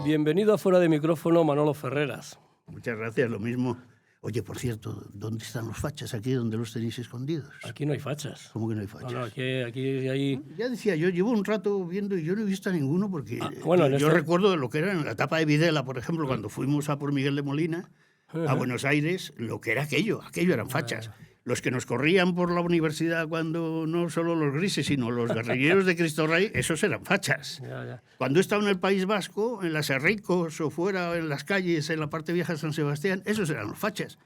Bienvenido a Fuera de Micrófono, Manolo Ferreras. Muchas gracias, lo mismo. Oye, por cierto, ¿dónde están los fachas aquí donde los tenéis escondidos? Aquí no hay fachas. ¿Cómo que no hay fachas? No, aquí hay... Ya decía, yo llevo un rato viendo y yo no he visto a ninguno porque bueno, yo recuerdo de lo que era en la etapa de Videla, por ejemplo, cuando fuimos a por Miguel de Molina, a Buenos Aires, lo que era aquello eran fachas. Los que nos corrían por la universidad cuando no solo los grises, sino los guerrilleros de Cristo Rey, esos eran fachas. Ya. Cuando he estado en el País Vasco, en las Herricos o fuera, en las calles, en la parte vieja de San Sebastián, esos eran los fachas.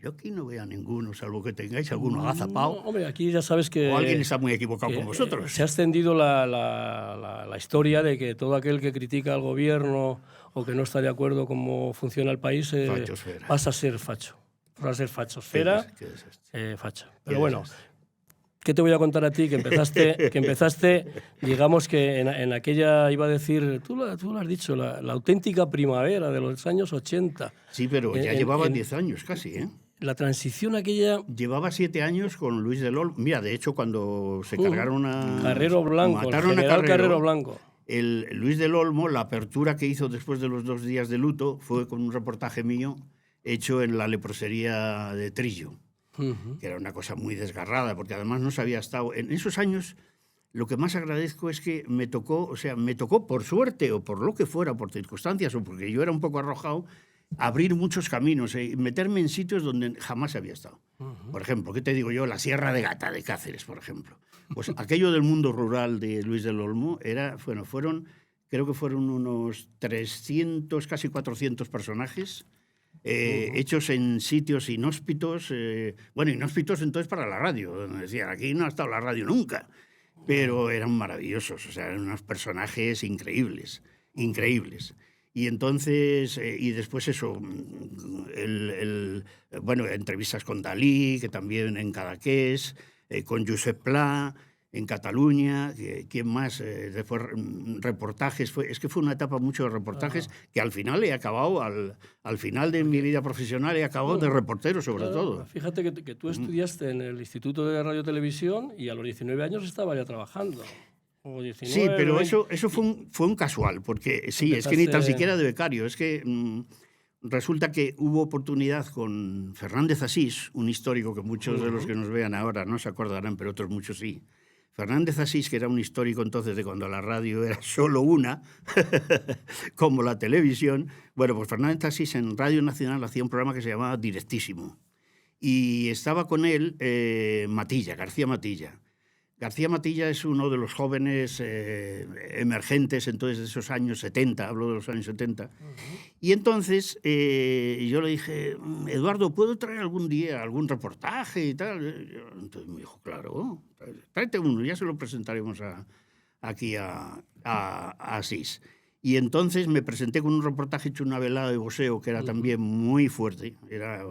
Yo aquí no veo a ninguno, salvo que tengáis alguno agazapado. Hombre, aquí ya sabes que... O alguien está muy equivocado con vosotros. Se ha extendido la historia de que todo aquel que critica al gobierno o que no está de acuerdo cómo funciona el país pasa a ser facho. Pasa a ser fachosfera, facha. Pero bueno, ¿qué te voy a contar a ti? Que empezaste digamos que en aquella, iba a decir, tú lo has dicho, la auténtica primavera de los años 80. Sí, pero ya llevaban 10 años casi, ¿eh? La transición aquella... Llevaba 7 años con Luis del Olmo. Mira, de hecho, cuando se cargaron a... Carrero Blanco, mataron el general Carrero Blanco. El Luis del Olmo, la apertura que hizo después de los 2 días de luto fue con un reportaje mío hecho en la leprosería de Trillo, que era una cosa muy desgarrada, porque además no se había estado... En esos años, lo que más agradezco es que me tocó por suerte o por lo que fuera, por circunstancias o porque yo era un poco arrojado, abrir muchos caminos y meterme en sitios donde jamás había estado. Por ejemplo, ¿qué te digo yo? La Sierra de Gata de Cáceres, por ejemplo. Pues aquello del mundo rural de Luis del Olmo creo que fueron unos 300, casi 400 personajes, hechos en sitios inhóspitos, inhóspitos entonces para la radio, decían, aquí no ha estado la radio nunca, pero eran maravillosos, o sea, eran unos personajes increíbles. Y entonces, y después eso, entrevistas con Dalí, que también en Cadaqués, con Josep Pla, en Cataluña, ¿quién más? Después reportajes, es que fue una etapa mucho de reportajes que al final he acabado, al final de mi vida profesional he acabado de reportero sobre todo. Fíjate que tú estudiaste en el Instituto de Radio y Televisión y a los 19 años estaba ya trabajando. 19, sí, pero eso fue un casual, porque sí, es que ni tan siquiera de becario, es que resulta que hubo oportunidad con Fernández Asís, un histórico que muchos de los que nos vean ahora no se acordarán, pero otros muchos sí. Fernández Asís, que era un histórico entonces de cuando la radio era solo una, como la televisión. Bueno, pues Fernández Asís en Radio Nacional hacía un programa que se llamaba Directísimo. Y estaba con él García Matilla. García Matilla es uno de los jóvenes emergentes entonces de esos años 70, hablo de los años 70. Y entonces yo le dije, Eduardo, ¿puedo traer algún día algún reportaje y tal? Entonces me dijo, claro, tráete uno, ya se lo presentaremos aquí a Asís. Y entonces me presenté con un reportaje hecho una velada de boxeo que era también muy fuerte, era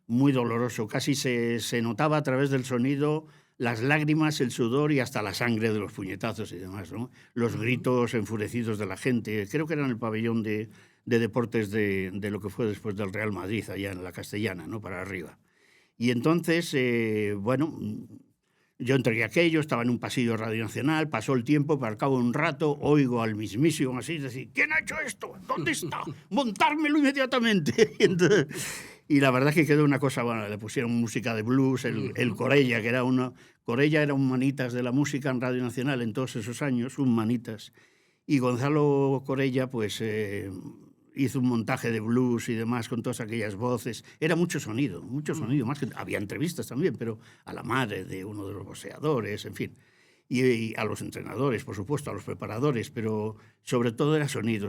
muy doloroso, casi se notaba a través del sonido las lágrimas, el sudor y hasta la sangre de los puñetazos y demás, ¿no? Los gritos enfurecidos de la gente. Creo que era en el pabellón de deportes de lo que fue después del Real Madrid, allá en la Castellana, ¿no? Para arriba. Y entonces, yo entregué aquello, estaba en un pasillo de Radio Nacional, pasó el tiempo, pero al cabo de un rato oigo al mismísimo así decir, ¿quién ha hecho esto? ¿Dónde está? Montármelo inmediatamente. Y la verdad es que quedó una cosa, bueno, le pusieron música de blues, el Corella, que era Corella era un manitas de la música en Radio Nacional en todos esos años, un manitas. Y Gonzalo Corella, pues, hizo un montaje de blues y demás con todas aquellas voces. Era mucho sonido, más que había entrevistas también, pero a la madre de uno de los boxeadores, en fin. Y a los entrenadores, por supuesto, a los preparadores, pero sobre todo era sonido,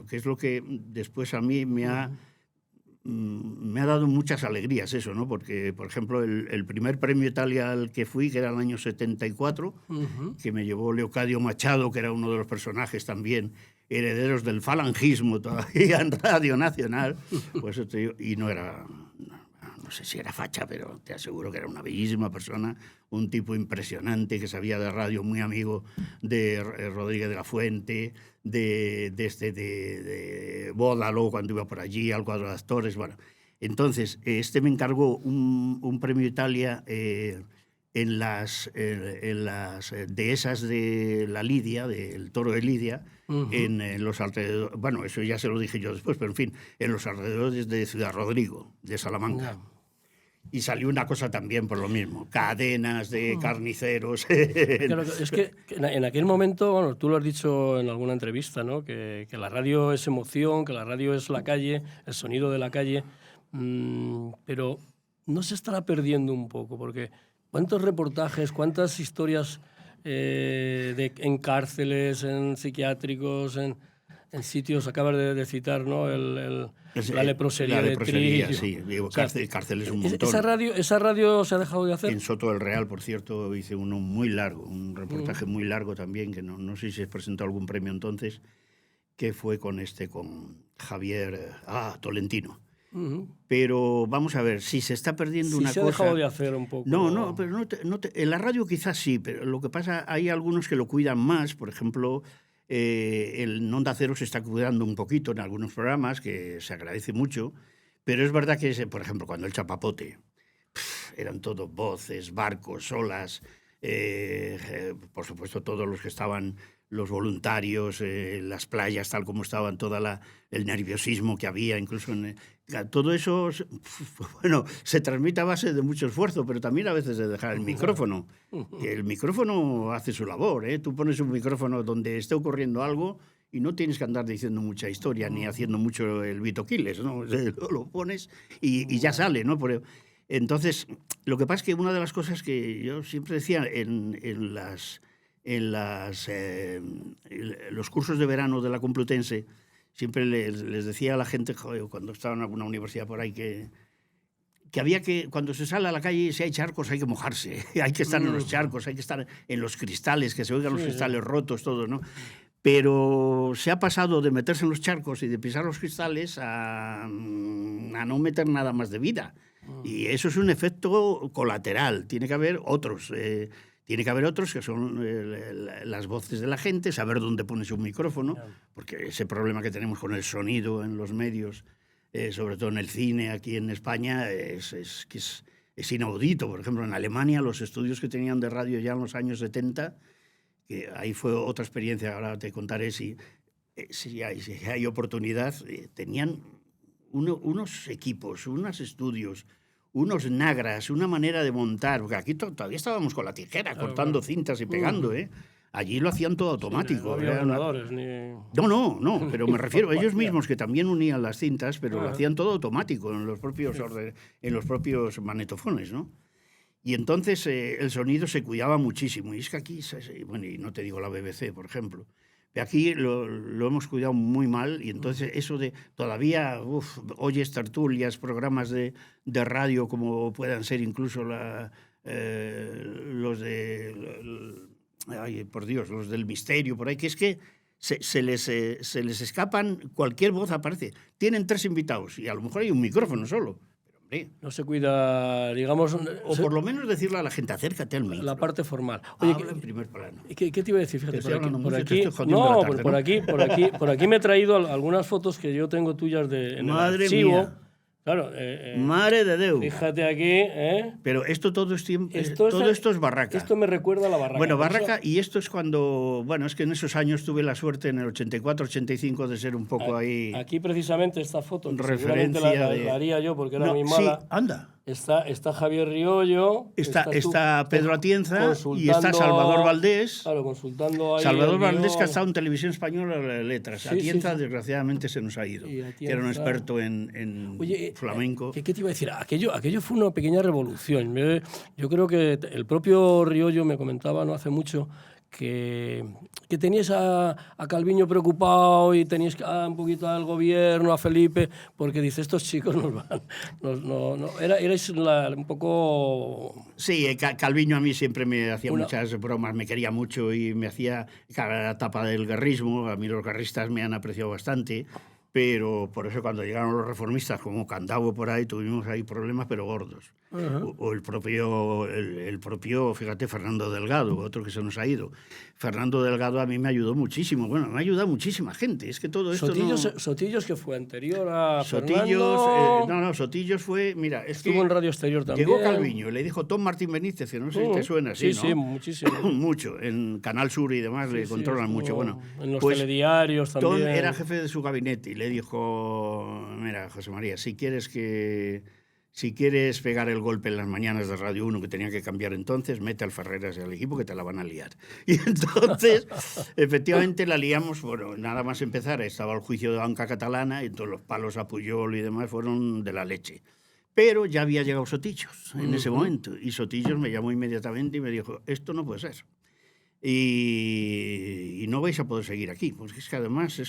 que es lo que después a mí me ha dado muchas alegrías eso, ¿no? Porque, por ejemplo, el primer premio Italia al que fui, que era el año 74, que me llevó Leocadio Machado, que era uno de los personajes también herederos del falangismo todavía en Radio Nacional, pues y no era, no sé si era facha, pero te aseguro que era una bellísima persona, un tipo impresionante que sabía de radio, muy amigo de Rodríguez de la Fuente, de Bódalo cuando iba por allí, al cuadro de actores. Bueno, entonces, me encargó un premio Italia en las dehesas de la Lidia, del Toro de Lidia, en los alrededores, bueno, eso ya se lo dije yo después, pero en fin, en los alrededores de Ciudad Rodrigo, de Salamanca. Y salió una cosa también por lo mismo, cadenas de carniceros. Claro, es que en aquel momento, bueno, tú lo has dicho en alguna entrevista, ¿no? Que la radio es emoción, que la radio es la calle, el sonido de la calle, pero no se estará perdiendo un poco, porque ¿cuántos reportajes, cuántas historias en cárceles, en psiquiátricos, en sitios, acabas de citar, ¿no? La leprosería de Trillo. Sí, digo, cárceles un montón. ¿Esa radio se ha dejado de hacer? En Soto del Real, por cierto, hice uno muy largo, un reportaje muy largo también, que no sé si se presentó algún premio entonces, que fue con Javier Tolentino. Pero vamos a ver, si se está perdiendo una cosa... Sí, se ha dejado de hacer un poco. No, pero en la radio quizás sí, pero lo que pasa, hay algunos que lo cuidan más, por ejemplo... el Onda Cero se está cuidando un poquito en algunos programas, que se agradece mucho, pero es verdad que, por ejemplo, cuando el Chapapote, eran todos voces, barcos, olas, por supuesto todos los que estaban, los voluntarios, las playas tal como estaban, el nerviosismo que había, incluso todo eso, bueno, se transmite a base de mucho esfuerzo, pero también a veces de dejar el micrófono. Que el micrófono hace su labor, ¿eh? Tú pones un micrófono donde esté ocurriendo algo y no tienes que andar diciendo mucha historia ni haciendo mucho el Vitoquiles, ¿no? Lo pones y ya sale, ¿no? Entonces, lo que pasa es que una de las cosas que yo siempre decía en los cursos de verano de la Complutense, siempre les decía a la gente, cuando estaba en alguna universidad por ahí, que había que, cuando se sale a la calle, si hay charcos, hay que mojarse. Hay que estar en los charcos, hay que estar en los cristales, que se oigan los cristales rotos, todo, ¿no? Pero se ha pasado de meterse en los charcos y de pisar los cristales a no meter nada más de vida. Y eso es un efecto colateral. Tiene que haber otros. Tiene que haber otros que son las voces de la gente, saber dónde pones un micrófono, porque ese problema que tenemos con el sonido en los medios, sobre todo en el cine aquí en España, es inaudito. Por ejemplo, en Alemania, los estudios que tenían de radio ya en los años 70, que ahí fue otra experiencia, ahora te contaré si hay oportunidad, tenían unos equipos, unos estudios, unos nagras, una manera de montar, porque aquí todavía estábamos con la tijera, cortando cintas y pegando, ¿eh? Allí lo hacían todo automático. Sí, no había ordenadores ni... No, pero me refiero a ellos mismos que también unían las cintas, pero lo hacían todo automático en los propios magnetofones, ¿no? Y entonces el sonido se cuidaba muchísimo. Y es que aquí, bueno, y no te digo la BBC, por ejemplo, aquí lo hemos cuidado muy mal, y entonces eso de todavía oyes tertulias, programas de radio como puedan ser incluso los del misterio, por ahí, que es que se les escapan, cualquier voz aparece. Tienen 3 invitados y a lo mejor hay un micrófono solo. No se cuida, digamos... O por lo menos decirle a la gente, acércate al micro. La parte formal. Oye, habla en primer plano. ¿Qué te iba a decir? Fíjate, por aquí me he traído algunas fotos que yo tengo tuyas en el archivo. Mía. Claro, Madre de Déu. Fíjate aquí, Pero esto todo es Barraca. Esto me recuerda a la Barraca. Bueno, Barraca, y esto es cuando... Bueno, es que en esos años tuve la suerte, en el 84-85, de ser un poco ahí... Aquí precisamente esta foto, que referencia seguramente la haría yo porque era muy mala. Sí, anda. Está Javier Riollo. Está Pedro Atienza y está Salvador Valdés. Claro, consultando ahí. Salvador Valdés, que ha estado en Televisión Española de Letras. Atienza, desgraciadamente, se nos ha ido. Que era un experto en flamenco. ¿Qué te iba a decir? Aquello fue una pequeña revolución. Yo creo que el propio Riollo me comentaba no hace mucho que tenías a Calviño preocupado y tenías un poquito al gobierno, a Felipe, porque dice, estos chicos nos van... Erais un poco... Sí, Calviño a mí siempre me hacía muchas bromas, me quería mucho y me hacía la tapa del guerrismo. A mí los guerristas me han apreciado bastante, pero por eso cuando llegaron los reformistas, como Candabo por ahí, tuvimos ahí problemas, pero gordos. o el propio, fíjate, Fernando Delgado, otro que se nos ha ido. Fernando Delgado a mí me ayudó muchísimo. Bueno, me ha ayudado muchísima gente. Es que todo esto Sotillos, que fue anterior a Sotillos, Fernando. Sotillos fue, mira, estuvo en Radio Exterior también. Llegó Calviño, le dijo Tom Martín Benítez, que no sé si te suena así, sí, ¿no? Sí, muchísimo. Mucho, en Canal Sur y demás le controlan mucho. Bueno, en los telediarios también. Tom era jefe de su gabinete y le dijo, mira, José María, si quieres pegar el golpe en las mañanas de Radio 1, que tenía que cambiar entonces, mete al Ferreras y al equipo que te la van a liar. Y entonces, efectivamente, la liamos. Bueno, nada más empezar, estaba el juicio de banca catalana y todos los palos a Pujol y demás fueron de la leche. Pero ya había llegado Sotillos en ese momento. Y Sotillos me llamó inmediatamente y me dijo, esto no puede ser. Y no vais a poder seguir aquí. Porque es que además, o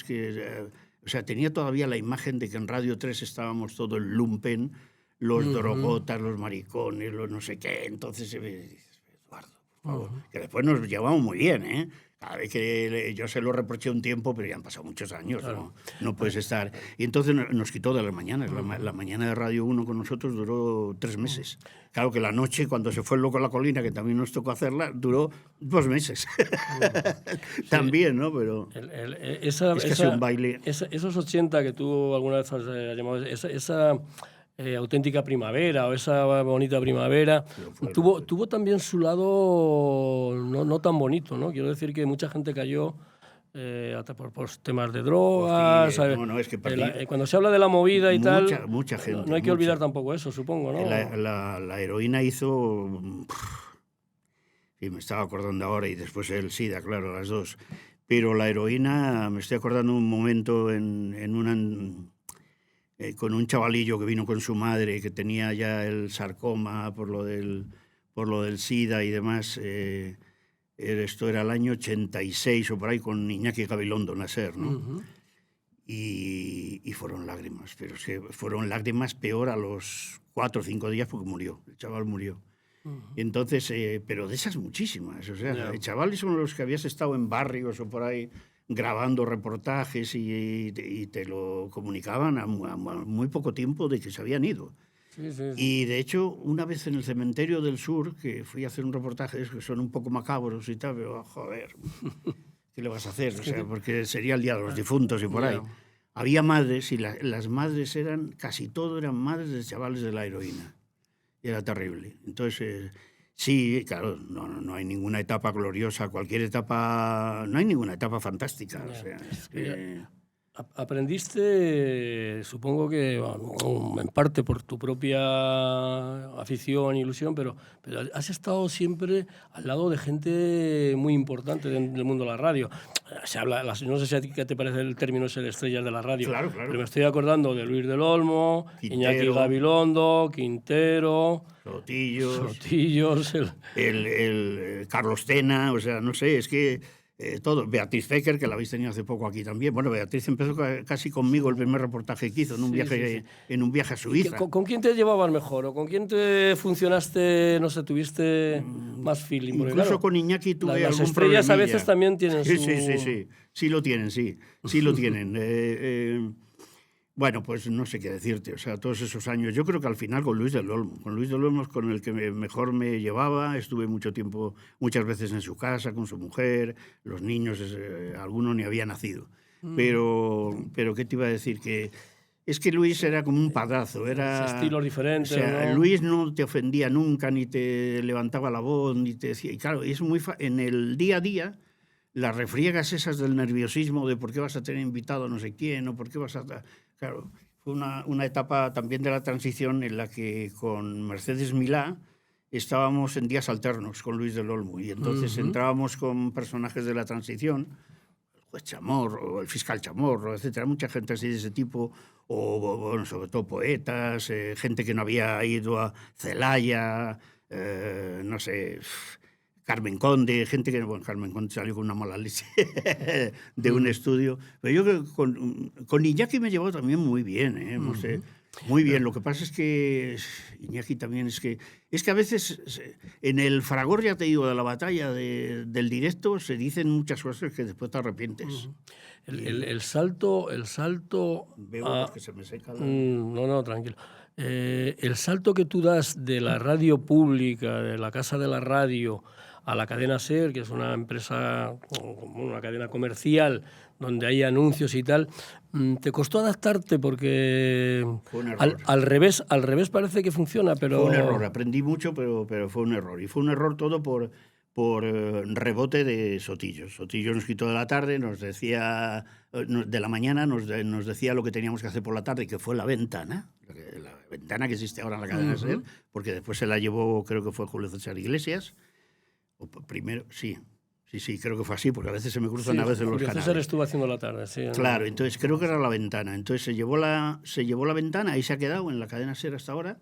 sea, tenía todavía la imagen de que en Radio 3 estábamos todo el lumpen, los drogotas, los maricones, los no sé qué. Entonces, Eduardo, por favor, que después nos llevamos muy bien, ¿eh? Cada vez que yo se lo reproché un tiempo, pero ya han pasado muchos años, claro. No puedes estar. Y entonces nos quitó de las mañanas. La mañana de Radio 1 con nosotros duró 3 meses. Claro que la noche, cuando se fue el Loco a la Colina, que también nos tocó hacerla, duró 2 meses. También, ¿no? Pero es casi un baile. Esos 80 que tú alguna vez has llamado, esa auténtica primavera o esa bonita primavera, tuvo también su lado no tan bonito, ¿no? Quiero decir que mucha gente cayó hasta por temas de drogas. Es que cuando se habla de la movida y mucha gente. No hay que olvidar tampoco eso, supongo, ¿no? La heroína hizo... Y me estaba acordando ahora, y después el SIDA, claro, las dos. Pero la heroína, me estoy acordando un momento con un chavalillo que vino con su madre, que tenía ya el sarcoma por lo del SIDA y demás. Esto era el año 86 o por ahí, con Iñaki Gabilondo Nasser, ¿no? Y fueron lágrimas, pero es que fueron lágrimas peor a los 4 o 5 días porque murió, el chaval murió. Entonces, pero de esas muchísimas, o sea, chavales son los que habías estado en barrios o por ahí grabando reportajes y te lo comunicaban a muy poco tiempo de que se habían ido. Sí. Y de hecho, una vez en el cementerio del sur, que fui a hacer un reportaje, que son un poco macabros y tal, pero joder, ¿qué le vas a hacer? O sea, porque sería el día de los difuntos y por ahí. Había madres y las madres casi todo eran madres de chavales de la heroína. Y era terrible. Entonces... Sí, claro, no hay ninguna etapa gloriosa, no hay ninguna etapa fantástica. O sea, Aprendiste, supongo que en parte por tu propia afición e ilusión, pero has estado siempre al lado de gente muy importante del mundo de la radio. Se habla, no sé si a ti qué te parece el término ese de estrellas de la radio, claro. Pero me estoy acordando de Luis del Olmo, Quintero, Iñaki Gabilondo, Quintero, Sotillos, el Carlos Tena, o sea, no sé, es que... todo. Beatriz Fecker, que la habéis tenido hace poco aquí también. Bueno, Beatriz empezó casi conmigo el primer reportaje que hizo en un viaje a Suiza. ¿Con quién te llevabas mejor o con quién te funcionaste, no sé, tuviste más feeling? Incluso claro, con Iñaki tuve las algún estrellas problemilla. A veces también tienen Sí lo tienen, sí lo tienen. Bueno, pues no sé qué decirte, o sea, todos esos años. Yo creo que al final con Luis del Olmo es con el que mejor me llevaba. Estuve muchas veces en su casa, con su mujer, los niños, algunos ni había nacido. Pero ¿qué te iba a decir? Que es que Luis era como un padrazo. Estilos diferentes. O sea, ¿no? Luis no te ofendía nunca, ni te levantaba la voz, ni te decía... Y claro, es en el día a día, las refriegas esas del nerviosismo de por qué vas a tener invitado a no sé quién o por qué vas a... Claro, fue una etapa también de la transición en la que con Mercedes Milá estábamos en días alternos con Luis del Olmo y entonces entrábamos con personajes de la transición, el juez Chamorro, el fiscal Chamorro, etcétera, mucha gente así de ese tipo, o bueno, sobre todo poetas, gente que no había ido a Celaya, no sé... Carmen Conde, gente que... Bueno, Carmen Conde salió con una mala leche de un estudio. Pero yo creo que con Iñaki me llevó también muy bien, ¿eh? No sé, muy bien. Lo que pasa es que Iñaki también es que a veces en el fragor, ya te digo, de la batalla del directo se dicen muchas cosas que después te arrepientes. El salto... Veo que se me seca la... No, tranquilo. el salto que tú das de la radio pública, de la Casa de la Radio, a la cadena SER, que es una empresa, una cadena comercial, donde hay anuncios y tal, ¿te costó adaptarte? Porque al revés parece que funciona, pero... Fue un error, aprendí mucho, pero fue un error. Y fue un error todo por rebote de Sotillo. Sotillo nos quitó de la tarde, nos decía, de la mañana nos decía lo que teníamos que hacer por la tarde, que fue la ventana que existe ahora en la cadena SER, porque después se la llevó, creo que fue Julio César Iglesias, o primero, sí, creo que fue así, porque a veces se me cruzan a veces los canales. César estuvo haciendo la tarde, sí. Claro, entonces creo que era la ventana. Entonces se llevó la ventana, ahí se ha quedado en la cadena SER hasta ahora.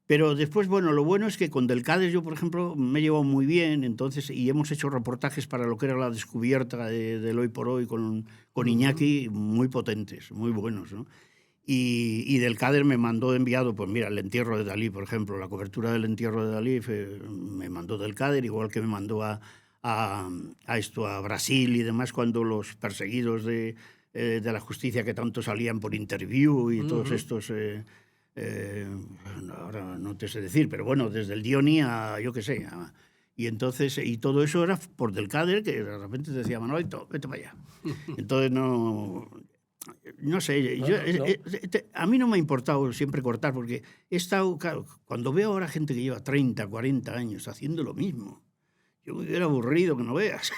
Pero después, bueno, lo bueno es que con Delcades yo, por ejemplo, me he llevado muy bien, entonces, y hemos hecho reportajes para lo que era la descubierta del Hoy por Hoy con Iñaki, muy potentes, muy buenos, ¿no? Y Delcades me mandó enviado, pues mira, el entierro de Dalí, por ejemplo, la cobertura del entierro de Dalí me mandó Delcades, igual que me mandó a Brasil y demás, cuando los perseguidos de la justicia que tanto salían por Interview y todos estos... ahora no te sé decir, pero bueno, desde el Dioni a yo qué sé. Y entonces, y todo eso era por Delcades, que de repente te decía, Manolito, vete para allá. Entonces no sé, a mí no me ha importado siempre cortar, porque he estado, claro, cuando veo ahora gente que lleva 30, 40 años haciendo lo mismo, yo me hubiera aburrido que no veas.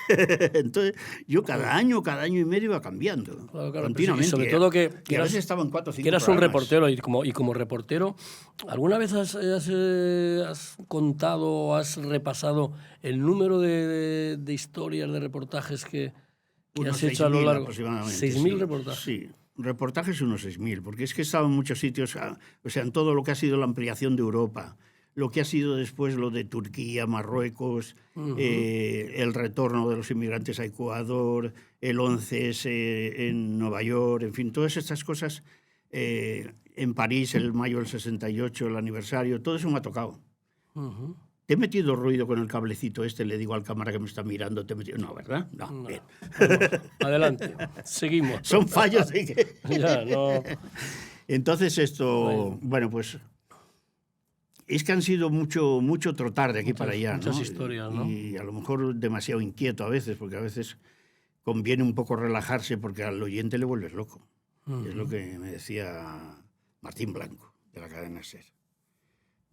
Entonces, yo cada año y medio iba cambiando, continuamente. Y sobre todo que a veces estaban 4 o 5 que eras programas. un reportero, y como reportero, ¿alguna vez has contado o has repasado el número de historias, de reportajes que has hecho a lo largo? 6.000 reportajes. Sí, reportajes unos 6.000, porque es que he estado en muchos sitios, o sea, en todo lo que ha sido la ampliación de Europa, lo que ha sido después lo de Turquía, Marruecos, el retorno de los inmigrantes a Ecuador, el 11S en Nueva York, en fin, todas estas cosas, en París, el mayo del 68, el aniversario, todo eso me ha tocado. Te he metido ruido con el cablecito le digo al cámara que me está mirando, no, ¿verdad? No. Bien. Adelante, seguimos. Son fallos de que... Ya, no. Entonces bueno, pues... Es que han sido mucho trotar de aquí para allá, muchas historias, ¿no? Y a lo mejor demasiado inquieto a veces, porque a veces conviene un poco relajarse porque al oyente le vuelves loco. Es lo que me decía Martín Blanco, de la cadena SER.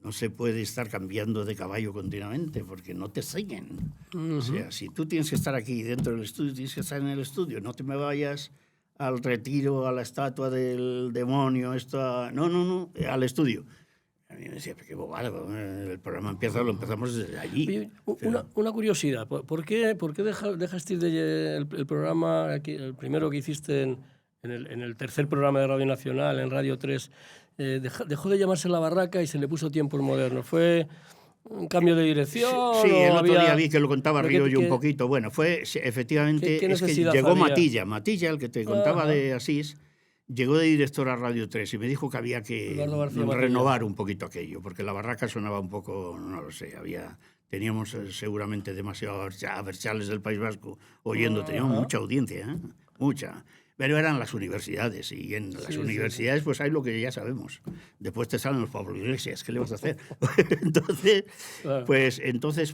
No se puede estar cambiando de caballo continuamente porque no te siguen. O sea, si tú tienes que estar aquí dentro del estudio, tienes que estar en el estudio. No te me vayas al retiro, a la estatua del demonio, no, al estudio. A mí me decía, qué bobada, el programa lo empezamos desde allí. Una curiosidad, ¿por qué dejaste el programa, el primero que hiciste en el tercer programa de Radio Nacional, en Radio 3, dejó de llamarse La Barraca y se le puso Tiempos Modernos? ¿Fue un cambio de dirección? Sí, el otro día vi que lo contaba Río yo un poquito. Bueno, fue efectivamente, es que llegó Matilla, el que te contaba de Asís, llegó de director a Radio 3 y me dijo que había que renovar un poquito aquello, porque La Barraca sonaba un poco, no lo sé, teníamos seguramente demasiados abertzales del País Vasco oyendo, teníamos mucha audiencia, mucha. Pero eran las universidades, y en las universidades pues hay lo que ya sabemos. Después te salen los Pablo Iglesias, ¿qué le vas a hacer? Entonces,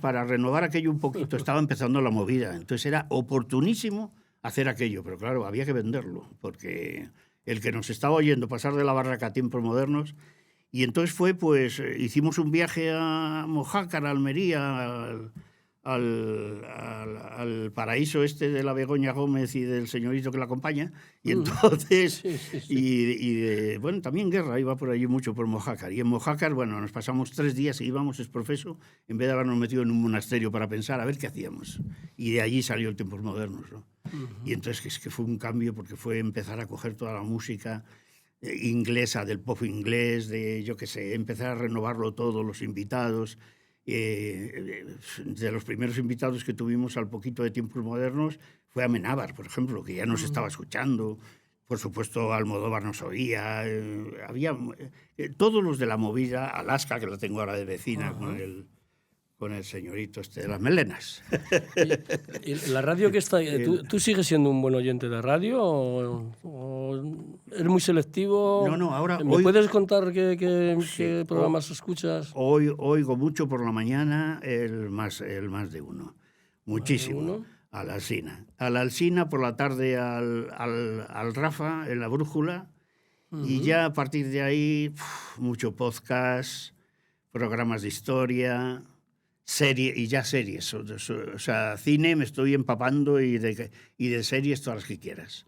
para renovar aquello un poquito, estaba empezando la movida. Entonces era oportunísimo hacer aquello, pero claro, había que venderlo, porque el que nos estaba oyendo pasar de La Barraca a Tiempos Modernos, y entonces hicimos un viaje a Mojácar, a Almería, al paraíso de la Begoña Gómez y del señorito que la acompaña, y entonces, bueno, también Guerra iba por allí mucho por Mojácar, y en Mojácar, bueno, nos pasamos 3 días y íbamos exprofeso, en vez de habernos metido en un monasterio para pensar a ver qué hacíamos, y de allí salió el Tiempos Modernos, ¿no? Y entonces es que fue un cambio, porque fue empezar a coger toda la música inglesa, del pop inglés, yo qué sé, empezar a renovarlo todo, los invitados. De los primeros invitados que tuvimos al poquito de Tiempos Modernos fue Amenábar, por ejemplo, que ya nos estaba escuchando. Por supuesto, Almodóvar nos oía. Había todos los de la movida, Alaska, que la tengo ahora de vecina con el señorito de las melenas. ¿Y la radio que está? ¿Tú sigues siendo un buen oyente de radio o ¿Eres muy selectivo? No, ahora... ¿Me puedes contar qué programas escuchas? Hoy oigo mucho por la mañana el más de uno. Muchísimo. ¿Más de uno? A la Alsina. A la Alsina, por la tarde al Rafa, en la Brújula. Y ya a partir de ahí, mucho podcast, programas de historia, series. O sea, cine me estoy empapando y de series todas las que quieras.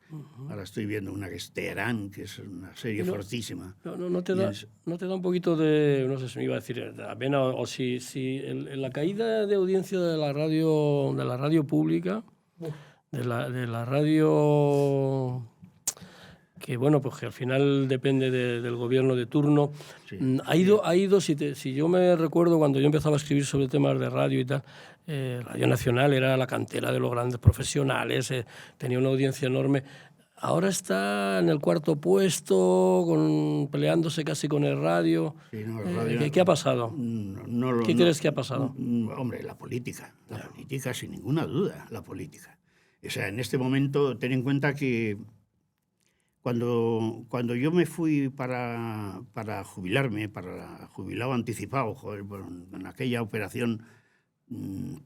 Ahora estoy viendo una que es Teherán, que es una serie fortísima. ¿No te da un poquito de, no sé si me iba a decir, de la pena o si la caída de audiencia de la radio pública, de la radio... que bueno, pues que al final depende del gobierno de turno. Sí. Ha ido si yo me recuerdo cuando yo empezaba a escribir sobre temas de radio y tal, Radio Nacional era la cantera de los grandes profesionales, tenía una audiencia enorme. Ahora está en el cuarto puesto, peleándose casi con el radio. Sí, no, el radio ¿qué ha pasado? ¿Qué crees que ha pasado? Hombre, la política, sin ninguna duda, la política. O sea, en este momento, ten en cuenta que Cuando yo me fui para jubilarme, para jubilado anticipado, en aquella operación, no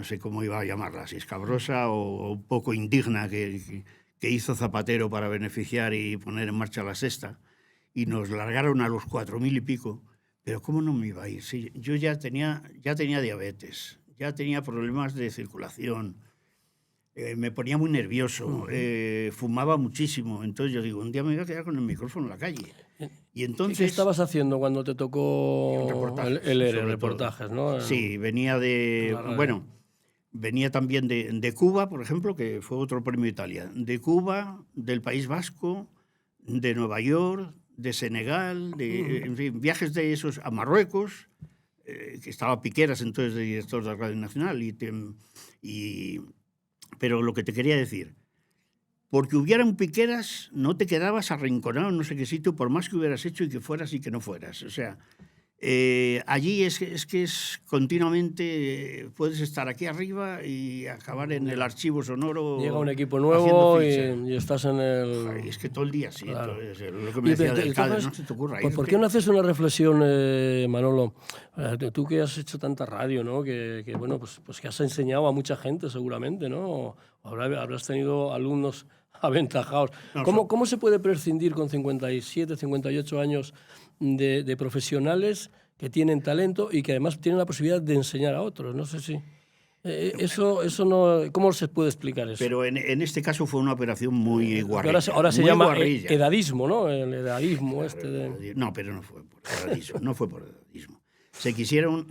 sé cómo iba a llamarla, si escabrosa o un poco indigna que hizo Zapatero para beneficiar y poner en marcha la sexta, y nos largaron a los 4.000 y pico, pero ¿cómo no me iba a ir? Sí, yo ya tenía diabetes, ya tenía problemas de circulación, me ponía muy nervioso, fumaba muchísimo. Entonces yo digo, un día me voy a quedar con el micrófono en la calle. Y entonces, ¿qué estabas haciendo cuando te tocó reportajes, ¿no? Sí, venía venía también de Cuba, por ejemplo, que fue otro premio Italia. De Cuba, del País Vasco, de Nueva York, de Senegal, en fin, viajes de esos a Marruecos, que estaba Piqueras entonces de director de la Radio Nacional pero lo que te quería decir, porque hubieran piqueras, no te quedabas arrinconado en no sé qué sitio, por más que hubieras hecho y que fueras y que no fueras. O sea, allí es que es continuamente, puedes estar aquí arriba y acabar en el archivo sonoro. Llega un equipo nuevo y estás en el... Ay, es que todo el día, sí. Claro. Lo que me decía del CADE, no se te ocurra. ¿Por qué no haces una reflexión, Manolo? Tú que has hecho tanta radio, ¿no? Que bueno, pues que has enseñado a mucha gente seguramente, ¿no? Habrás tenido alumnos aventajados. ¿Cómo se puede prescindir con 57, 58 años de profesionales que tienen talento y que además tienen la posibilidad de enseñar a otros? No sé si... Eso no... ¿Cómo se puede explicar eso? Pero en este caso fue una operación muy guarrilla. Ahora se llama edadismo, ¿no? El edadismo. Claro, No, pero no fue por edadismo. No fue por edadismo.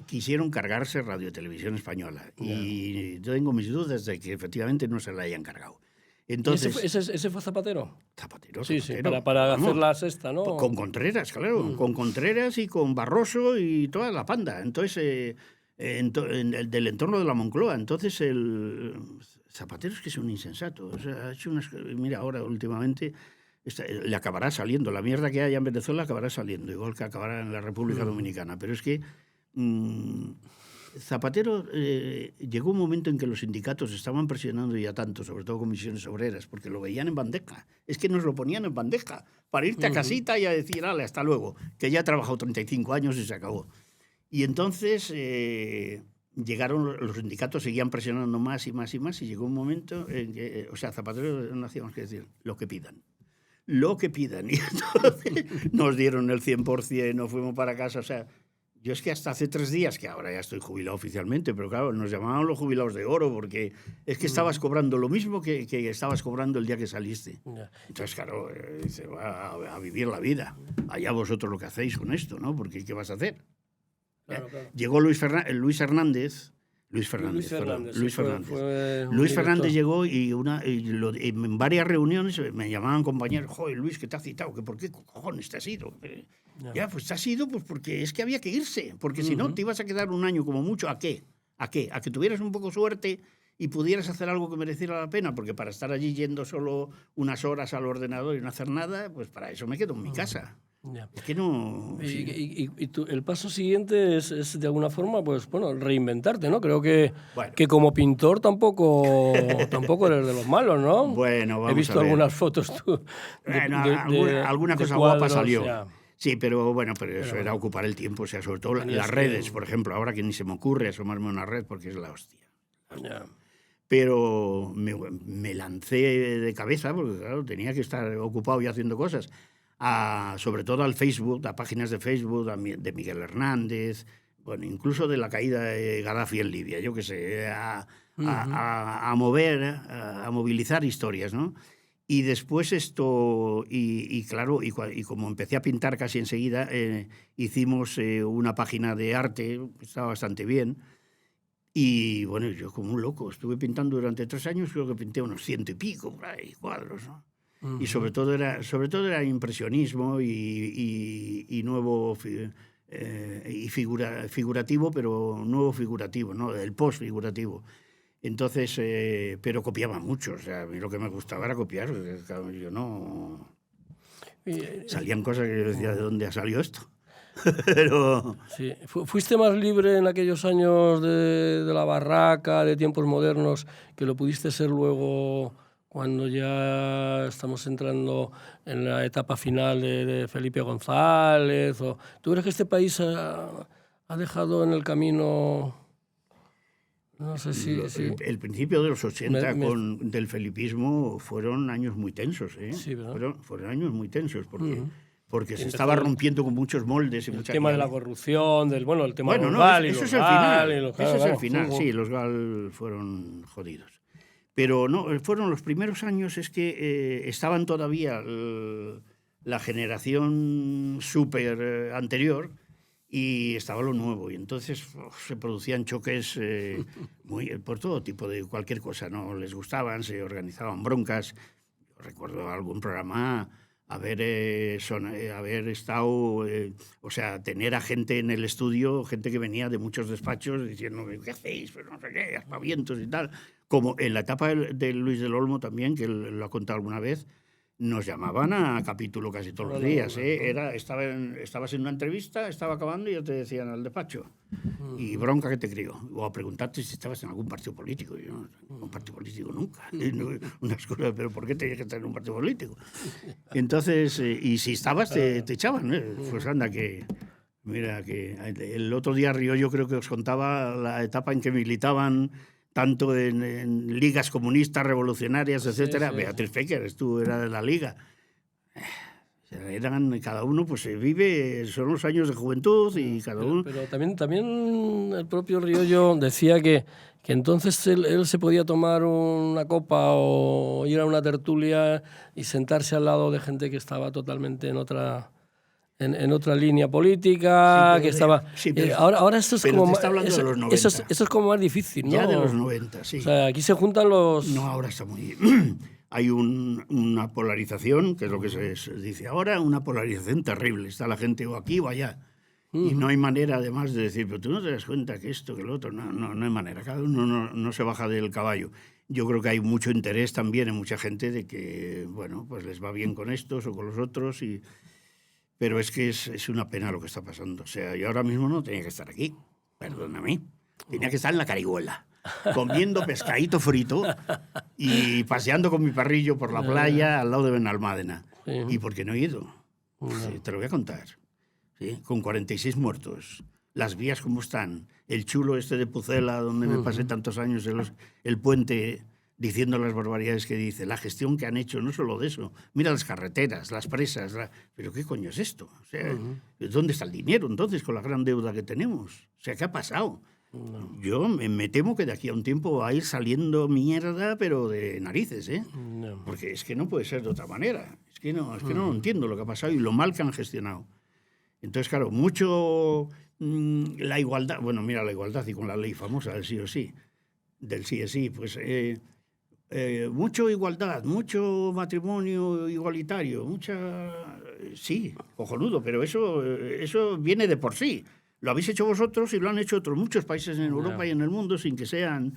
Quisieron cargarse Radio Televisión Española. Y yo tengo mis dudas de que efectivamente no se la hayan cargado. Entonces, ¿Ese fue Zapatero? Zapatero. Sí, para hacer la sexta, ¿no? Con Contreras, claro. Con Contreras y con Barroso y toda la panda. Entonces, del entorno de la Moncloa. Entonces, el Zapatero es que es un insensato. O sea, ha hecho mira, ahora últimamente le acabará saliendo. La mierda que haya en Venezuela acabará saliendo, igual que acabará en la República Dominicana. Pero es que... Zapatero llegó un momento en que los sindicatos estaban presionando ya tanto, sobre todo comisiones obreras, porque lo veían en bandeja. Es que nos lo ponían en bandeja para irte a casita y a decir, ale, hasta luego, que ya he trabajado 35 años y se acabó. Y entonces llegaron los sindicatos, seguían presionando más y más y más, y llegó un momento en que, o sea, Zapatero no hacíamos que decir lo que pidan. Lo que pidan. Y entonces nos dieron el 100%, nos fuimos para casa, o sea... Yo es que hasta hace 3 días, que ahora ya estoy jubilado oficialmente, pero claro, nos llamaban los jubilados de oro porque es que estabas cobrando lo mismo que estabas cobrando el día que saliste. Entonces, claro, se va a vivir la vida. Allá vosotros lo que hacéis con esto, ¿no? Porque ¿qué vas a hacer? Claro. Llegó Luis Fernández. Luis Fernández llegó y en varias reuniones me llamaban compañeros, joder, Luis, que te ha citado, que ¿por qué cojones te has ido? Ya, pues te has ido pues porque es que había que irse, porque si no te ibas a quedar un año como mucho. ¿A qué? ¿A que tuvieras un poco suerte y pudieras hacer algo que mereciera la pena? Porque para estar allí yendo solo unas horas al ordenador y no hacer nada, pues para eso me quedo en mi casa. Ya. Es que no... Y el paso siguiente es de alguna forma, pues bueno, reinventarte, ¿no? Creo que como pintor tampoco eres de los malos, ¿no? Bueno, vamos a ver. He visto algunas fotos tú alguna cosa cuadros, guapa salió. Ya. Sí, pero eso era ocupar el tiempo, o sea, sobre todo las redes, por ejemplo, ahora que ni se me ocurre asomarme a una red porque es la hostia. Ya. Pero me lancé de cabeza porque, claro, tenía que estar ocupado y haciendo cosas. Sobre todo al Facebook, a páginas de Facebook de Miguel Hernández, bueno, incluso de la caída de Gaddafi en Libia, yo qué sé, a movilizar historias, ¿no? Y después esto, claro, y como empecé a pintar casi enseguida, hicimos una página de arte, estaba bastante bien. Y bueno, yo como un loco, estuve pintando durante 3 años, creo que pinté unos 100 y pico por ahí, cuadros, ¿no? Y sobre todo era impresionismo y nuevo figurativo, pero nuevo figurativo, ¿no? El post-figurativo. Entonces, pero copiaba mucho, o sea, a mí lo que me gustaba era copiar, yo no... Salían cosas que yo decía, ¿de dónde ha salido esto? Pero... Sí. ¿Fuiste más libre en aquellos años de la barraca, de tiempos modernos, que lo pudiste ser luego cuando ya estamos entrando en la etapa final de Felipe González? ¿Tú crees que este país ha dejado en el camino... No sé si... El principio de los 80 del felipismo fueron años muy tensos, ¿eh? Sí, ¿verdad? Fueron años muy tensos porque se estaba rompiendo con muchos moldes. El tema de la corrupción, el tema de los GAL. Eso es el final. Eso es el final, sí, los GAL fueron jodidos. Pero no, fueron los primeros años, es que estaban todavía la generación súper anterior y estaba lo nuevo. Y entonces se producían choques por todo tipo de cualquier cosa. No les gustaban, se organizaban broncas. Yo recuerdo algún programa haber estado, o sea, tener a gente en el estudio, gente que venía de muchos despachos diciendo, ¿qué hacéis? Pero no sé qué, aspavientos y tal. Como en la etapa de Luis del Olmo también, que él lo ha contado alguna vez, nos llamaban a capítulo casi todos los días. Estabas en una entrevista, estaba acabando y ya te decían al despacho. Y bronca que te crió. O a preguntarte si estabas en algún partido político. Y yo, no, en un partido político nunca. Unas cosas, pero ¿por qué tenías que estar en un partido político? Entonces, y si estabas, te echaban. Pues anda, que... Mira, que el otro día Río yo creo que os contaba la etapa en que militaban tanto en ligas comunistas, revolucionarias, etcétera. Sí. Beatriz Pecker era de la liga. Cada uno pues se vive, son los años de juventud y cada uno... Pero también el propio Riollo decía que entonces él se podía tomar una copa o ir a una tertulia y sentarse al lado de gente que estaba totalmente en otra línea política, que estaba... Sí, pero, ahora esto es como... Está hablando de los 90. Eso es como más difícil, ¿no? Ya de los 90, sí. O sea, aquí se juntan los... No, ahora está muy... Hay una polarización, que es lo que se dice ahora, una polarización terrible. Está la gente o aquí o allá. Y no hay manera, además, de decir, pero tú no te das cuenta que esto, que lo otro. No hay manera. Cada uno no se baja del caballo. Yo creo que hay mucho interés también en mucha gente de que, bueno, pues les va bien con estos o con los otros pero es que es una pena lo que está pasando. O sea, yo ahora mismo no tenía que estar aquí, perdóname. Tenía que estar en la Carihuela, comiendo pescadito frito y paseando con mi perrillo por la playa al lado de Benalmádena. Sí. ¿Y por qué no he ido? Sí, te lo voy a contar. ¿Sí? Con 46 muertos. Las vías como están. El chulo este de Pucela, donde me pasé tantos años, el puente... diciendo las barbaridades que dice, la gestión que han hecho, no solo de eso, mira las carreteras, las presas, pero ¿qué coño es esto? O sea, ¿dónde está el dinero entonces con la gran deuda que tenemos? O sea, ¿qué ha pasado? No. Yo me temo que de aquí a un tiempo va a ir saliendo mierda, pero de narices, ¿eh? No. Porque es que no puede ser de otra manera. Es que no entiendo lo que ha pasado y lo mal que han gestionado. Entonces, claro, mucho la igualdad, bueno, mira la igualdad y con la ley famosa del sí o sí, del sí es sí, pues... mucho igualdad, mucho matrimonio igualitario, sí, cojonudo, pero eso viene de por sí. Lo habéis hecho vosotros y lo han hecho muchos países en Europa y en el mundo sin que sean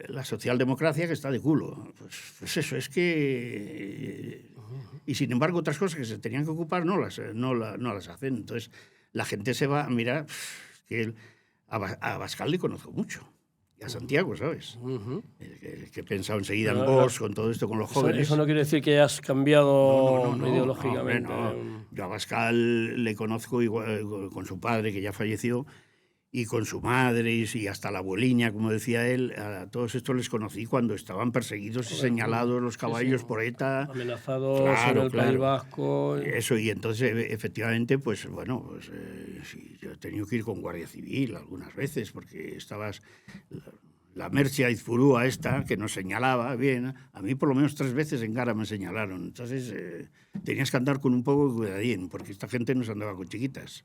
la socialdemocracia que está de culo. Pues eso, es que Y sin embargo, otras cosas que se tenían que ocupar no las hacen. Entonces, la gente se va, mira, que a Abascal le conozco mucho. Y a Santiago, ¿sabes? Que he pensado enseguida en vos, con todo esto, con los jóvenes. Eso no quiere decir que hayas cambiado ideológicamente. Yo a Abascal le conozco igual, con su padre, que ya falleció, y con su madre y hasta la abueliña, como decía él. A todos estos les conocí cuando estaban perseguidos y señalados los caballos por ETA. Amenazados en el País Vasco. Eso, y entonces efectivamente, pues bueno, sí, yo he tenido que ir con Guardia Civil algunas veces porque estabas... La Mercia Izpurúa esta, que nos señalaba, bien, a mí por lo menos 3 veces en Gara me señalaron. Entonces tenías que andar con un poco de cuidadín, porque esta gente no se andaba con chiquitas.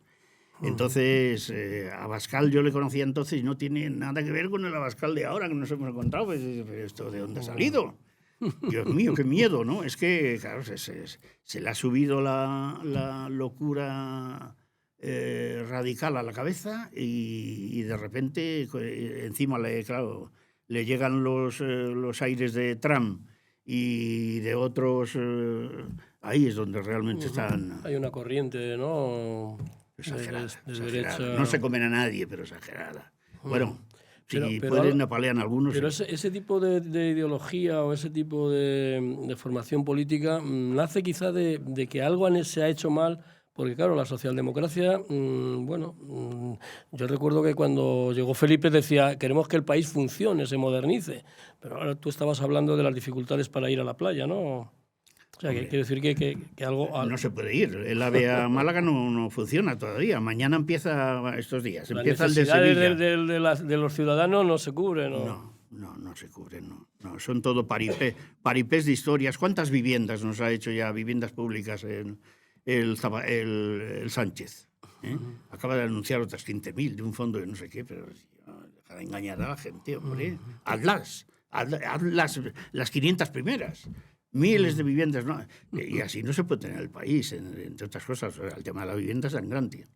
Entonces, Abascal yo le conocía entonces y no tiene nada que ver con el Abascal de ahora que nos hemos encontrado. Pues, ¿esto de dónde ha salido? Dios mío, qué miedo, ¿no? Es que, claro, se le ha subido la locura radical a la cabeza y de repente encima le llegan los aires de Trump y de otros. Ahí es donde realmente están. Hay una corriente, ¿no? Exagerada, de derecha. derecha. No se comen a nadie, pero exagerada. Bueno, si pueden, apalean a algunos. Pero ese tipo de ideología o ese tipo de formación política nace quizá de que algo se ha hecho mal, porque claro, la socialdemocracia, yo recuerdo que cuando llegó Felipe decía, queremos que el país funcione, se modernice, pero ahora tú estabas hablando de las dificultades para ir a la playa, ¿no? O sea, quiero decir que algo... No se puede ir. El AVE a Málaga no funciona todavía. Mañana empieza, estos días, empieza el de Sevilla. De los ciudadanos no se cubren, ¿no? No se cubren, no. Son todo paripés de historias. ¿Cuántas viviendas nos ha hecho ya, viviendas públicas, el Sánchez? Acaba de anunciar otras 15.000 de un fondo de no sé qué, pero deja de engañar a la gente, hombre. Hazlas las 500 primeras. Miles de viviendas, ¿no? Y así no se puede tener el país, entre otras cosas. El tema de la vivienda es sangrante.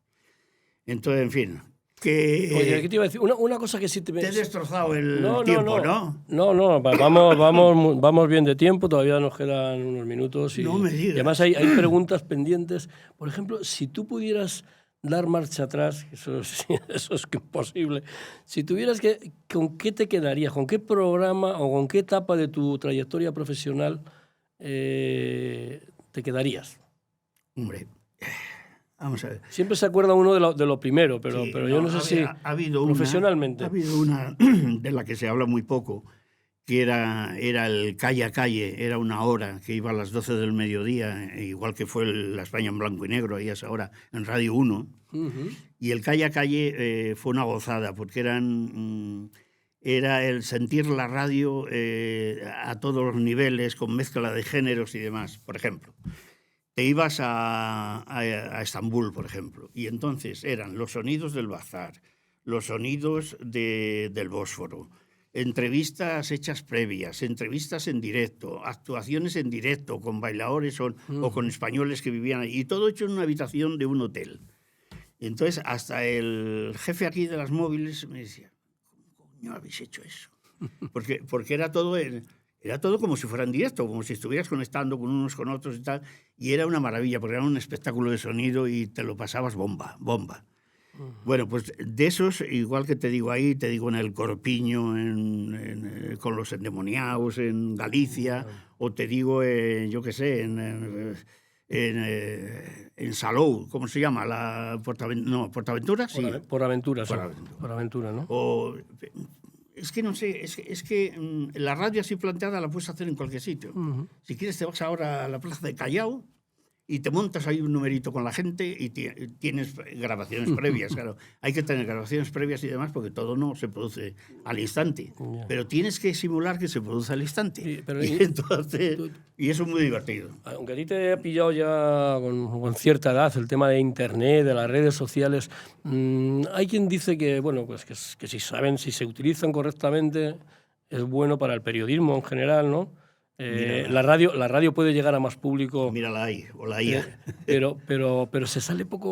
Entonces, en fin. Oye, ¿qué te iba a decir? Una cosa que sí te he destrozado el tiempo, ¿no? No, vamos bien de tiempo, todavía nos quedan unos minutos. No me digas. Y además hay preguntas pendientes. Por ejemplo, si tú pudieras dar marcha atrás, eso es imposible. Si tuvieras ¿con qué te quedarías? ¿Con qué programa o con qué etapa de tu trayectoria profesional te quedarías? Hombre, vamos a ver. Siempre se acuerda uno de lo primero, pero yo no sé si profesionalmente. Ha habido una de la que se habla muy poco, que era el calle a calle, era una hora que iba a las 12 del mediodía, igual que fue la España en blanco y negro, ahí a esa hora, en Radio 1. Y el calle a calle fue una gozada, porque era el sentir la radio a todos los niveles, con mezcla de géneros y demás. Por ejemplo, te ibas a Estambul, por ejemplo, y entonces eran los sonidos del bazar, los sonidos del Bósforo, entrevistas hechas previas, entrevistas en directo, actuaciones en directo con bailadores o con españoles que vivían ahí, y todo hecho en una habitación de un hotel. Entonces, hasta el jefe aquí de las móviles me decía, ¿cómo coño habéis hecho eso? Porque era todo como si fuera en directo, como si estuvieras conectando con unos con otros y tal, y era una maravilla, porque era un espectáculo de sonido y te lo pasabas bomba. Bueno, pues de esos, igual que te digo ahí, te digo en el Corpiño, con los endemoniados, en Galicia, o te digo, yo qué sé, en Salou, ¿cómo se llama? ¿Portaventura? Sí. Por Aventura, ¿no? Es que no sé, es que la radio así planteada la puedes hacer en cualquier sitio. Si quieres te vas ahora a la plaza de Callao y te montas ahí un numerito con la gente y tienes grabaciones previas, claro. Hay que tener grabaciones previas y demás porque todo no se produce al instante. Pero tienes que simular que se produce al instante. Y eso es muy divertido. Aunque a ti te haya pillado ya con cierta edad el tema de Internet, de las redes sociales, hay quien dice que, bueno, pues que si se utilizan correctamente es bueno para el periodismo en general, ¿no? La radio puede llegar a más público. Mírala ahí, o la IA. Pero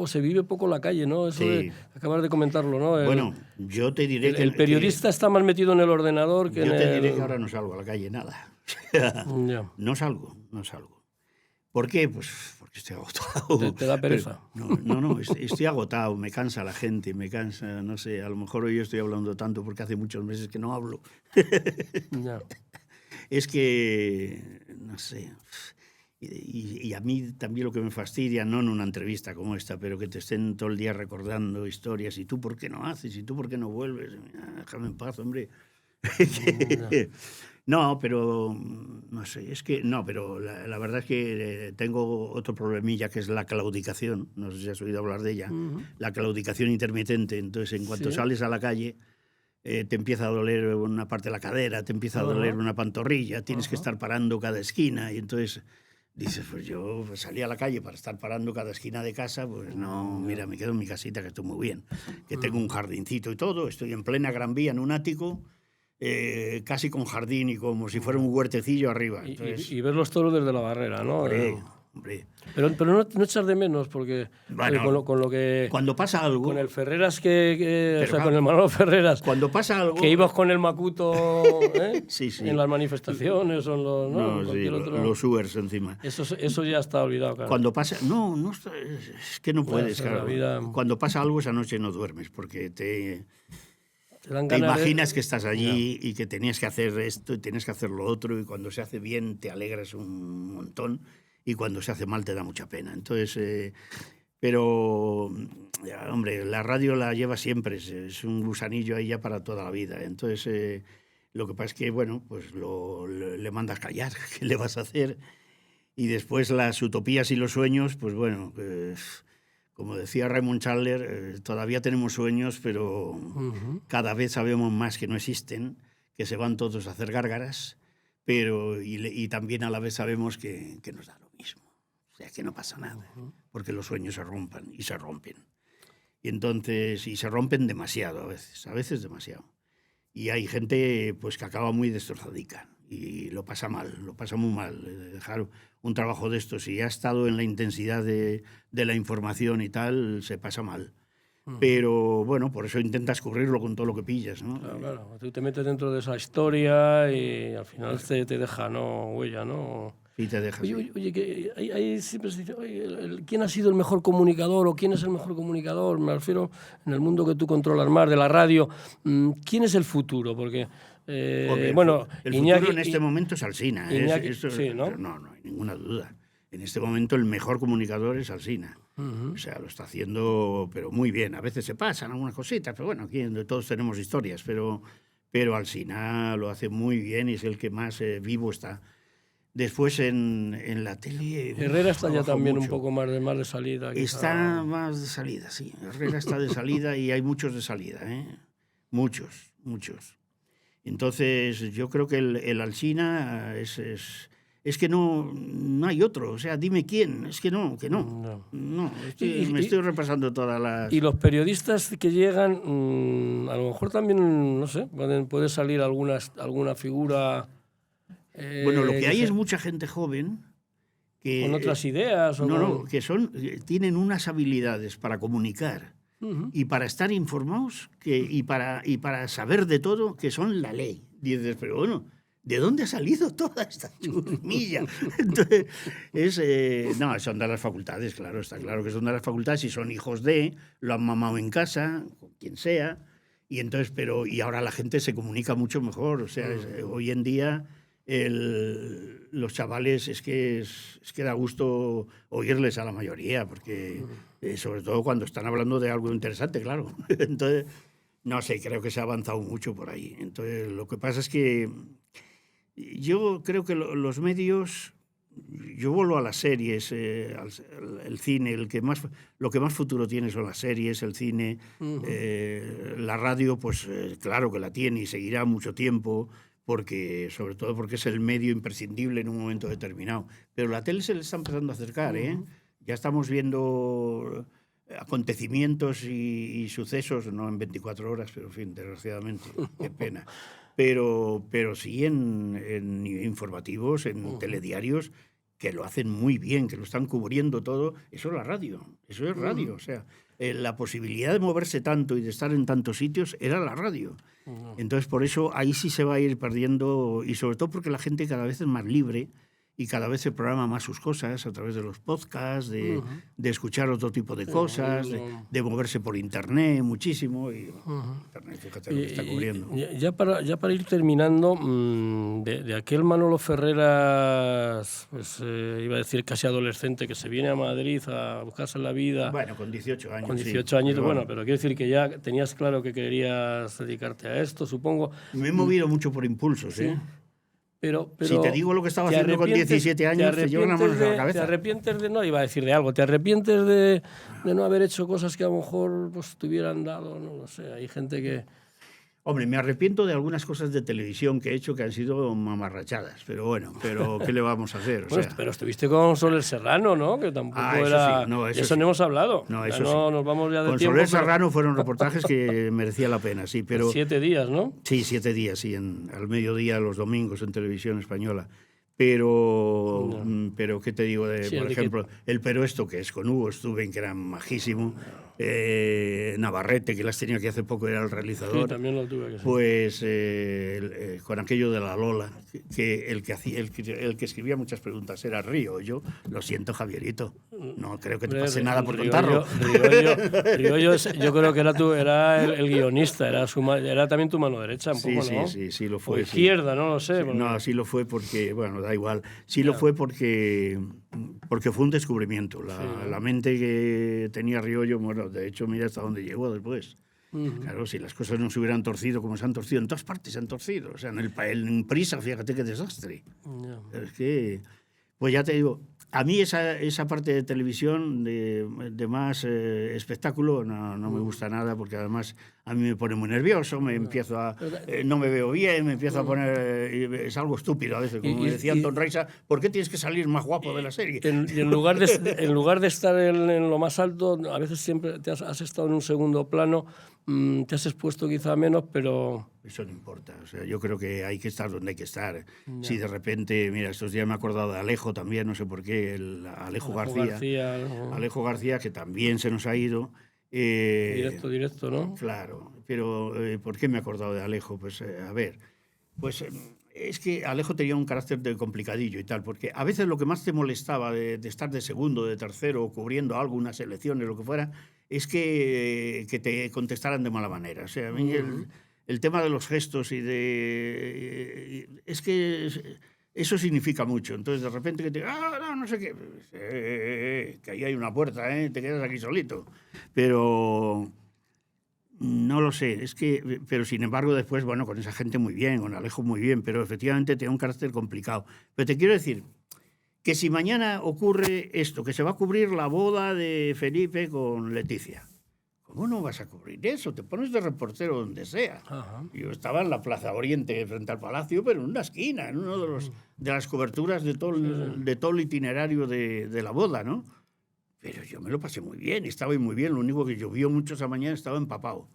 se vive poco la calle, ¿no? Eso sí. Acabas de comentarlo, ¿no? Bueno, yo te diré que... El periodista está más metido en el ordenador que yo te diré que ahora no salgo a la calle, nada. No salgo. ¿Por qué? Pues porque estoy agotado. ¿Te da pereza? No, estoy agotado, me cansa la gente, me cansa, no sé, a lo mejor hoy estoy hablando tanto porque hace muchos meses que no hablo. Ya. Es que, no sé, y a mí también lo que me fastidia, no en una entrevista como esta, pero que te estén todo el día recordando historias, ¿y tú por qué no haces? ¿Y tú por qué no vuelves? Déjame en paz, hombre. No, pero no sé, es que no, pero la verdad es que tengo otro problemilla que es la claudicación, no sé si has oído hablar de ella, la claudicación intermitente. Entonces, en cuanto sales a la calle, te empieza a doler una parte de la cadera, te empieza a doler una pantorrilla, tienes que estar parando cada esquina, y entonces dices, pues yo salí a la calle para estar parando cada esquina de casa, pues no, mira, me quedo en mi casita, que estoy muy bien, que tengo un jardincito y todo, estoy en plena Gran Vía en un ático, casi con jardín y como si fuera un huertecillo arriba. Entonces, y ver los toros desde la barrera, ¿no? Hombre. Pero no echas de menos, porque bueno, con lo que... Cuando pasa algo... Con el Ferreras o sea, claro, con el Manolo Ferreras... Cuando pasa algo... Que ibas con el Macuto sí. en las manifestaciones o en los... No, sí, otro... los Ubers encima. Eso ya está olvidado, claro. Cuando pasa... No, es que no puedes, claro. Vida... Cuando pasa algo esa noche no duermes, porque te te imaginas que estás allí y que tenías que hacer esto y tienes que hacer lo otro, y cuando se hace bien te alegras un montón y cuando se hace mal te da mucha pena. Entonces, pero, hombre, la radio la lleva siempre, es un gusanillo ahí ya para toda la vida. Entonces, lo que pasa es que, bueno, pues le mandas callar, ¿qué le vas a hacer? Y después las utopías y los sueños, pues bueno... como decía Raymond Chandler, todavía tenemos sueños, pero cada vez sabemos más que no existen, que se van todos a hacer gárgaras, pero y también a la vez sabemos que nos da lo mismo. O sea, que no pasa nada, porque los sueños se rompen y se rompen. Y entonces, y se rompen demasiado a veces demasiado. Y hay gente pues que acaba muy destrozadica y lo pasa muy mal. Dejar un trabajo de estos, si ha estado en la intensidad de la información y tal, se pasa mal. Pero bueno, por eso intentas cubrirlo con todo lo que pillas, ¿no? Claro. Tú te metes dentro de esa historia y al final te deja, ¿no? Huella, ¿no? Y te deja. Oye, que ahí siempre se dice, oye, ¿quién ha sido el mejor comunicador o quién es el mejor comunicador? Me refiero en el mundo que tú controlas más, de la radio. ¿Quién es el futuro? Porque, bueno, el Iñaki, futuro en este momento es Alsina. Sí, ¿no? No hay ninguna duda. En este momento el mejor comunicador es Alsina. O sea, lo está haciendo, pero muy bien. A veces se pasan algunas cositas, pero bueno, aquí todos tenemos historias, pero Alsina lo hace muy bien y es el que más vivo está. Después en la tele... Herrera está ya también mucho. Un poco más de salida. Está más de salida, sí. Herrera está de salida y hay muchos de salida, ¿eh? Muchos. Entonces, yo creo que el Alsina es que no hay otro. O sea, dime quién. Es que no. Me estoy repasando todas las... Y los periodistas que llegan, a lo mejor también, no sé, puede salir alguna figura... Bueno, lo que hay es mucha gente joven que... ¿Con otras ideas? Que tienen unas habilidades para comunicar y para estar informados y para saber de todo, que son la ley. Dices, pero bueno, ¿de dónde ha salido toda esta churmilla? Entonces, son de las facultades, claro, está claro que son de las facultades y son hijos de, lo han mamado en casa, con quien sea, y entonces, y ahora la gente se comunica mucho mejor, o sea, hoy en día... los chavales es que da gusto oírles a la mayoría, porque sobre todo cuando están hablando de algo interesante, claro. Entonces, no sé, creo que se ha avanzado mucho por ahí. Entonces, lo que pasa es que yo creo que los medios, yo vuelvo a las series, el cine, lo que más futuro tiene son las series, el cine, la radio, pues claro que la tiene y seguirá mucho tiempo, sobre todo porque es el medio imprescindible en un momento determinado. Pero la tele se le está empezando a acercar, ¿eh? Ya estamos viendo acontecimientos y sucesos, no en 24 horas, pero en fin, desgraciadamente, qué pena. Pero sí en informativos, en telediarios, que lo hacen muy bien, que lo están cubriendo todo. Eso es la radio, eso es radio. O sea, la posibilidad de moverse tanto y de estar en tantos sitios era la radio. Entonces, por eso ahí sí se va a ir perdiendo, y sobre todo porque la gente cada vez es más libre y cada vez se programa más sus cosas a través de los podcasts, de escuchar otro tipo de cosas, de moverse por Internet muchísimo. Y Internet, fíjate lo que está cubriendo. Ya para ir terminando, de aquel Manolo Ferreras, pues iba a decir casi adolescente, que se viene a Madrid a buscarse la vida. Bueno, con 18 años. Con 18 años, bueno, pero quiero decir que ya tenías claro que querías dedicarte a esto, supongo. Me he movido mucho por impulsos, ¿eh? Sí. Pero si te digo lo que estaba haciendo con 17 años, te llevan las manos a la cabeza. ¿Te arrepientes de, no iba a decir de algo, te arrepientes de no haber hecho cosas que a lo mejor pues, te hubieran dado, no lo sé, hay gente que... Hombre, me arrepiento de algunas cosas de televisión que he hecho que han sido mamarrachadas, pero bueno, ¿qué le vamos a hacer? Bueno, pero estuviste con Soler Serrano, ¿no? Que tampoco era... Sí. No, eso no hemos hablado. No, eso no sí. Nos vamos ya de con tiempo. Soler Serrano fueron reportajes que merecía la pena, sí, pero... 7 días, ¿no? Sí, 7 días, sí, al mediodía, los domingos en Televisión Española. Pero ¿qué te digo? Por ejemplo, el Pero esto que es con Hugo Stuben, que era majísimo, Navarrete, que las tenía que hace poco era el realizador. Sí, también lo tuve que ser. Pues con aquello de la Lola, que el que escribía muchas preguntas era Río. Yo lo siento, Javierito, no creo que te pase nada por contarlo. Riollo, yo creo que era el guionista, era también tu mano derecha, un poco, ¿no? Sí, lo fue. O izquierda, no lo sé. Sí, no, sí lo fue porque, bueno, da igual. Sí lo fue porque fue un descubrimiento. La mente que tenía Riollo, bueno, de hecho, mira hasta dónde llegó después. Claro, si las cosas no se hubieran torcido como se han torcido, en todas partes se han torcido. O sea, en Prisa, fíjate qué desastre. Es que, pues ya te digo, a mí esa parte de televisión, de más espectáculo, no me gusta nada, porque además a mí me pone muy nervioso, no me veo bien, me empiezo a poner... es algo estúpido a veces, como me decía Anton Reisa, ¿por qué tienes que salir más guapo de la serie? En lugar de estar en lo más alto, a veces siempre has estado en un segundo plano, te has expuesto quizá menos, pero... Eso no importa, o sea, yo creo que hay que estar donde hay que estar. No. Si de repente, mira, estos días me he acordado de Alejo también, no sé por qué, Alejo García, Alejo García, que también se nos ha ido. Directo, ¿no? Claro, pero ¿por qué me he acordado de Alejo? Pues, a ver, pues es que Alejo tenía un carácter complicadillo y tal, porque a veces lo que más te molestaba de estar de segundo, de tercero, o cubriendo algo, unas elecciones, lo que fuera, es que te contestaran de mala manera. O sea, a mí el tema de los gestos es que eso significa mucho. Entonces, de repente que te no sé qué, que ahí hay una puerta, te quedas aquí solito. Pero no lo sé, pero sin embargo después, bueno, con esa gente muy bien, con Alejo muy bien, pero efectivamente tiene un carácter complicado. Pero te quiero decir que si mañana ocurre esto, que se va a cubrir la boda de Felipe con Leticia, ¿cómo no vas a cubrir eso? Te pones de reportero donde sea. Ajá. Yo estaba en la Plaza Oriente, frente al Palacio, pero en una esquina, en uno de las coberturas de todo el itinerario de la boda, ¿no? Pero yo me lo pasé muy bien, estaba muy bien. Lo único que llovió mucho esa mañana, estaba empapado.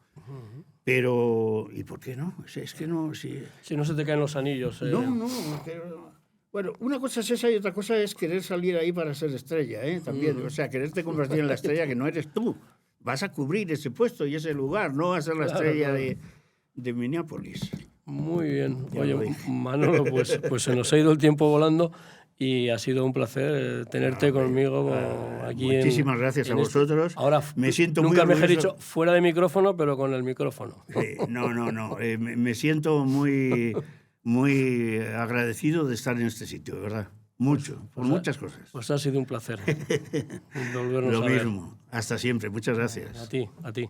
Pero, ¿y por qué no? Es que no... Si no se te caen los anillos. No, pero... Bueno, una cosa es esa y otra cosa es querer salir ahí para ser estrella, también. O sea, quererte convertir en la estrella que no eres tú. Vas a cubrir ese puesto y ese lugar, no vas a ser la estrella de Minneapolis. Muy bien. Oye, Manolo, pues se nos ha ido el tiempo volando y ha sido un placer tenerte conmigo aquí. Muchísimas gracias a vosotros. Ahora, me siento nunca muy mejor dicho fuera de micrófono, pero con el micrófono. No. Me siento muy agradecido de estar en este sitio, de verdad. Mucho, por muchas cosas. Pues ha sido un placer. Lo mismo. Hasta siempre. Muchas gracias. A ti.